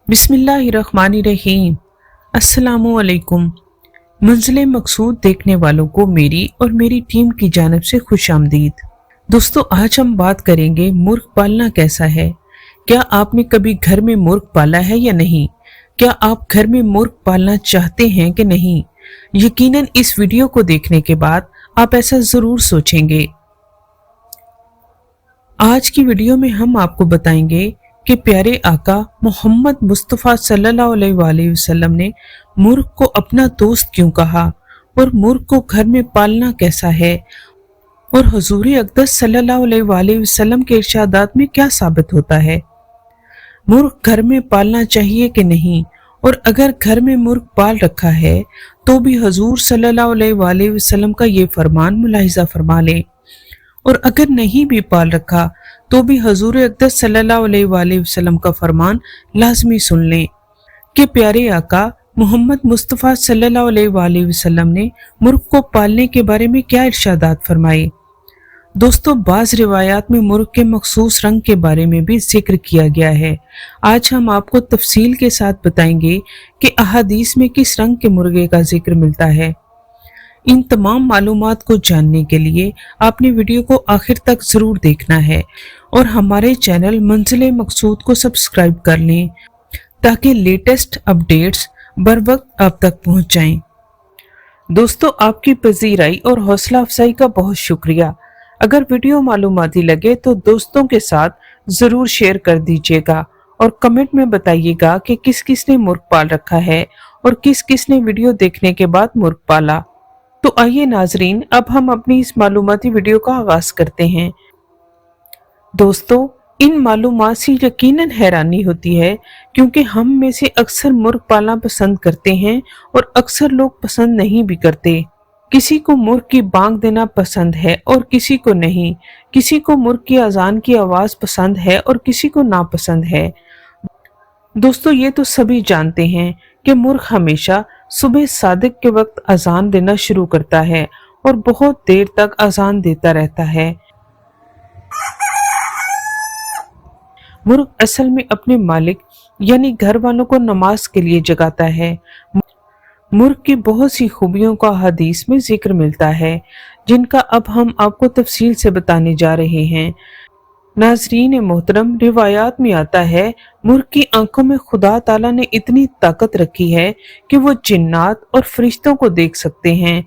बिस्मिल्लाहिर्रहमानिर्रहीम। अस्सलामुअलैकुम। मंजिल मकसूद देखने वालों को मेरी और मेरी टीम की जानिब से खुश आमदीद। दोस्तों, आज हम बात करेंगे मुर्ग पालना कैसा है। क्या आपने कभी घर में मुर्ग पाला है या नहीं? क्या आप घर में मुर्ग पालना चाहते हैं कि नहीं? यकीनन इस वीडियो को देखने के बाद आप ऐसा जरूर सोचेंगे। आज की वीडियो में हम आपको बताएंगे कि प्यारे आका मोहम्मद मुस्तफ़ा सल्लल्लाहु अलैहि वसल्लम ने मुर्ग को अपना दोस्त क्यों कहा और मुर्ग को घर में पालना कैसा है और हुजूर अक़दस सल्लल्लाहु अलैहि वसल्लम के इरशादात में क्या साबित होता है। मुर्ग घर में पालना चाहिए कि नहीं, और अगर घर में मुर्ग पाल रखा है तो भी हुजूर सल्लल्लाहु अलैहि वसल्लम का ये फरमान मुलाहिजा फरमा लें, और अगर नहीं भी पाल रखा तो भी हुजूर अक़दस सल्लल्लाहु अलैहि वसल्लम का फरमान लाजमी सुन लें कि प्यारे आका मोहम्मद मुस्तफ़ा सल्लल्लाहु अलैहि वसल्लम ने मुर्ग को पालने के बारे में क्या इरशादात फरमाए। दोस्तों, बाज़ रिवायात में मुर्ग के मखसूस रंग के बारे में भी जिक्र किया गया है। आज हम आपको तफसील के साथ बताएंगे कि अहादीस में किस रंग के मुर्गे का जिक्र मिलता है। इन तमाम मालूमात को जानने के लिए आपने वीडियो को आखिर तक जरूर देखना है और हमारे चैनल मंजिल मकसूद को सब्सक्राइब कर लें ताकि लेटेस्ट अपडेट्स बर वक्त आप तक पहुंच जाएं। दोस्तों, आपकी पजीराई और हौसला अफजाई का बहुत शुक्रिया। अगर वीडियो मालूमाती लगे तो दोस्तों के साथ जरूर शेयर कर दीजिएगा और कमेंट में बताइएगा कि किस किस ने मुर्ग पाल रखा है और किस किस ने वीडियो देखने के बाद मुर्ग पाला। तो आइए नाजरीन, अब हम अपनी इस मालूमाती वीडियो का आगाज करते हैं। दोस्तों, इन मालूमात से यकीनन हैरानी होती है क्योंकि हम में से अक्सर मुर्ग पालना पसंद करते हैं और अक्सर लोग पसंद नहीं भी करते। किसी को मुर्ग की बांग देना पसंद है और किसी को नहीं। किसी को मुर्ग की अजान की आवाज पसंद है और किसी को नापसंद है। दोस्तों, ये तो सभी जानते हैं कि मुर्ग हमेशा सुबह सादिक के वक्त अजान देना शुरू करता है और बहुत देर तक अजान देता रहता है। मुर्ग असल में अपने मालिक यानी घर वालों को नमाज के लिए जगाता है। मुर्ग की बहुत सी खूबियों का हदीस में जिक्र मिलता है जिनका अब हम आपको तफसील से बताने जा रहे हैं। नाजरीन मोहतरम, रिवायात में आता है मुर्ग की आंखों में खुदा ताला ने इतनी ताकत रखी है कि वो जिन्नात और फरिश्तों को देख सकते हैं।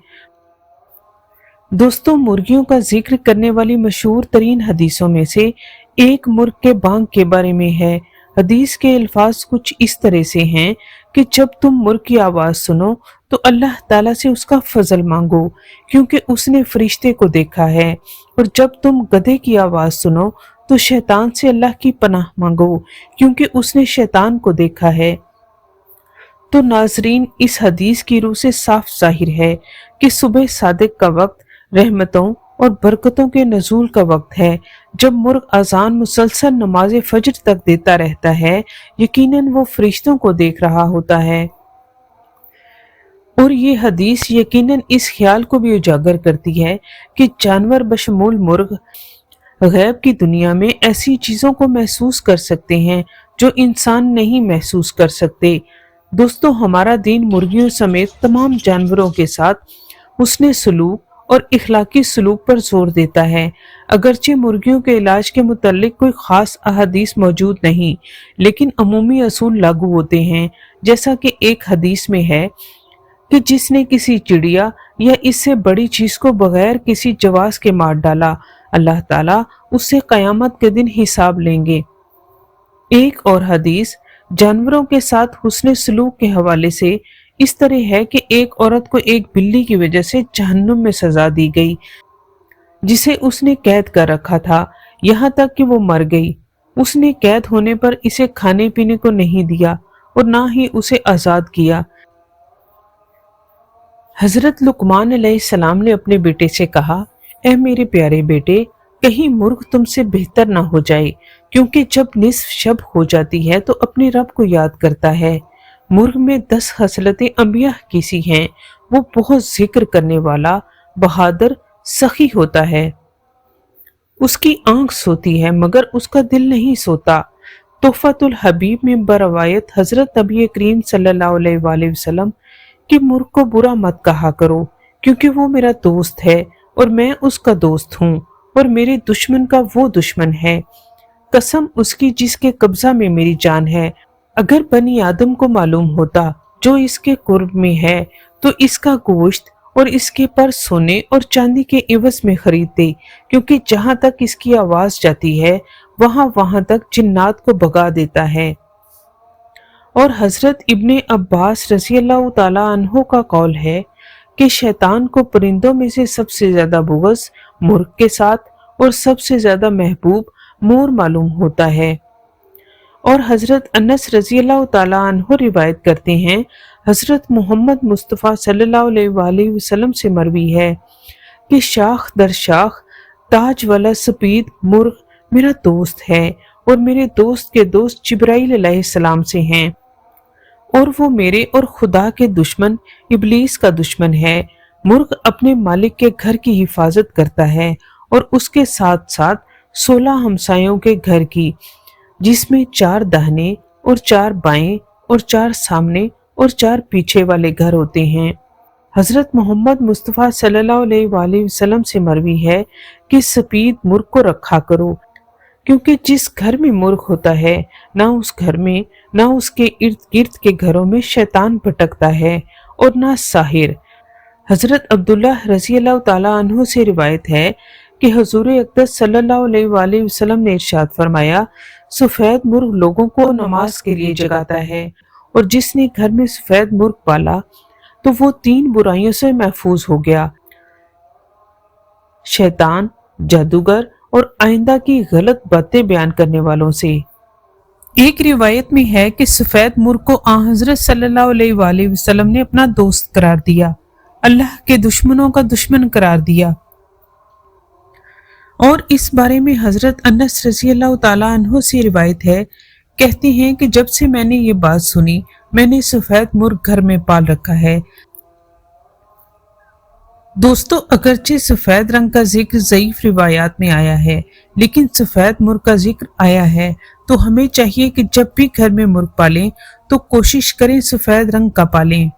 दोस्तों, मुर्गियों का जिक्र करने वाली मशहूर तरीन हदीसों में से एक मुर्ग के बांग के बारे में है। हदीस के अल्फाज कुछ इस तरह से हैं कि जब तुम मुर्ग की आवाज सुनो तो अल्लाह ताला से उसका फजल मांगो क्योंकि उसने फरिश्ते को देखा है, और जब तुम गधे की आवाज सुनो तो शैतान से अल्लाह की पनाह मांगो क्योंकि उसने शैतान को देखा है। तो नाजरीन, इस हदीस की रूह से साफ जाहिर है कि सुबह सादिक का वक्त रहमतों और बरकतों के नजूल का वक्त है। जब मुर्ग अजान मुसलसल नमाज फजर तक देता रहता है, यकीनन वो फरिश्तों को देख रहा होता है। और ये हदीस यकीनन इस ख्याल को भी उजागर करती है कि जानवर बशमूल मुर्ग गैब की दुनिया में ऐसी चीजों को महसूस कर सकते हैं जो इंसान नहीं महसूस कर सकते। दोस्तों, हमारा दीन मुर्गियों समेत तमाम जानवरों के साथ हुस्ने सलूक और इखलाकी सलूक पर जोर देता है। अगरचे मुर्गियों के इलाज के मुतल्लिक कोई खास अहादीस मौजूद नहीं, लेकिन अमूमी असूल लागू होते हैं। जैसा कि एक हदीस में है कि जिसने किसी चिड़िया या इससे बड़ी चीज को बगैर किसी जवाज के मार डाला, अल्लाह ताला उससे कयामत के दिन हिसाब लेंगे। एक और हदीस जानवरों के साथ हुस्ने सलूक के हवाले से इस तरह है कि एक औरत को एक बिल्ली की वजह से जहन्नुम में सजा दी गई जिसे उसने कैद कर रखा था, यहाँ तक कि वो मर गई। उसने कैद होने पर इसे खाने पीने को नहीं दिया और ना ही उसे आजाद किया। हजरत लुकमान अलैहिस्सलाम ने अपने बेटे से कहा, ऐ मेरे प्यारे बेटे, कहीं मुर्ग तुमसे बेहतर ना हो जाए, क्योंकि जब निस्फ शब हो जाती है तो अपने रब को याद करता है। मुर्ग में 10 खसलतें अंबिया की सी हैं। वो बहुत जिक्र करने वाला, बहादुर, सखी होता है। उसकी आंख सोती है मगर उसका दिल नहीं सोता। तोहफतुल हबीब में बरवायत हजरत नबी करीम सल्लल्लाहु अलैहि वसल्लम कि मुर्ग को बुरा मत कहा करो, क्योंकि वो मेरा दोस्त है और मैं उसका दोस्त हूँ, और मेरे दुश्मन का वो दुश्मन है। कसम उसकी जिसके कब्जा में मेरी जान है, अगर बनी आदम को मालूम होता जो इसके कुर्ब में है तो इसका गोश्त और इसके पर सोने और चांदी के इवज में खरीदते, क्योंकि जहां तक इसकी आवाज जाती है वहां तक जिन्नात को भगा देता है। और हजरत इब्ने अब्बास रज़ी अल्लाह ताला अन्हो का कौल है कि शैतान को परिंदों में से सबसे ज्यादा बुग़्ज़ मुर्ग के साथ और सबसे ज्यादा महबूब मोर मालूम होता है। और हजरत अनस रज़ी अल्लाह ताला अन्हो रिवायत करते हैं, हजरत मोहम्मद मुस्तफ़ा सल्लल्लाहु अलैहि वसल्लम से मरवी है कि शाख दर शाख ताज वाला सफेद मुर्ग मेरा दोस्त है और मेरे दोस्त के दोस्त जिब्राइल अलैहिस्सलाम से हैं, और वो मेरे और खुदा के दुश्मन इब्लीस का दुश्मन है। मुर्ग अपने मालिक के घर की हिफाजत करता है और उसके साथ साथ 16 हमसायों के घर की, जिसमें 4 दाहिने और 4 बाएं और 4 सामने और 4 पीछे वाले घर होते हैं। हजरत मोहम्मद मुस्तफ़ा सल्लल्लाहु अलैहि वसल्लम से मरवी है कि सफेद मुर्ग को रखा करो, क्योंकि जिस घर में मुर्ग होता है ना उस घर में ना उसके इर्द गिर्द के घरों में शैतान भटकता है और ना साहिर। हजरत अब्दुल्लाह रज़ी अल्लाह ताला अन्हु से रिवायत है कि हुजूर अक़दस सल्लल्लाहु अलैहि वसल्लम ने इरशाद फरमाया, सफेद मुर्ग लोगों को नमाज के लिए जगाता है, और जिसने घर में सफेद मुर्ग पाला तो वो 3 बुराइयों से महफूज हो गया, शैतान, जादूगर और आइंदा की गलत बातें बयान करने वालों से। एक रिवायत में है कि सफेद मुर्ग को हजरत सल्लल्लाहु अलैहि वसल्लम ने अपना दोस्त करार दिया, अल्लाह के दुश्मनों का दुश्मन करार दिया। और इस बारे में हजरत अनस रज़ी अल्लाह ताला अन्हु से रिवायत है, कहते हैं कि जब से मैंने ये बात सुनी मैंने सफेद मुर्ग घर में पाल रखा है। दोस्तों, अगरचे सफेद रंग का जिक्र ज़ईफ रिवायात में आया है, लेकिन सफेद मुर्ग का जिक्र आया है, तो हमें चाहिए कि जब भी घर में मुर्ग पालें तो कोशिश करें सफेद रंग का पालें।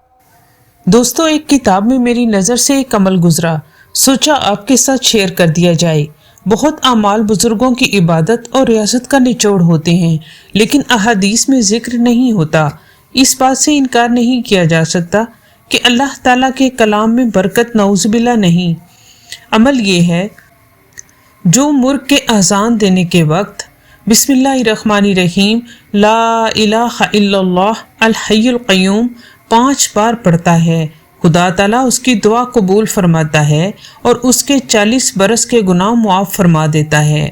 दोस्तों, एक किताब में मेरी नजर से एक अमल गुजरा, सोचा आपके साथ शेयर कर दिया जाए। बहुत आमाल बुजुर्गों की इबादत और रियासत का निचोड़ होते हैं, लेकिन अहादीस में जिक्र नहीं होता। इस बात से इनकार नहीं किया जा सकता कि अल्लाह ताला के कलाम में बरकत नऊज़ुबिल्लाह नहीं। अमल ये है, जो मुर्ग के अज़ान देने के वक्त बिस्मिल्लाहिर्रहमानिर्रहीम ला इलाहा इल्लल्लाह अल हय्युल क़य्यूम 5 बार पढ़ता है, खुदा ताला उसकी दुआ कबूल फरमाता है और उसके 40 बरस के गुनाह मुआफ़ फरमा देता है।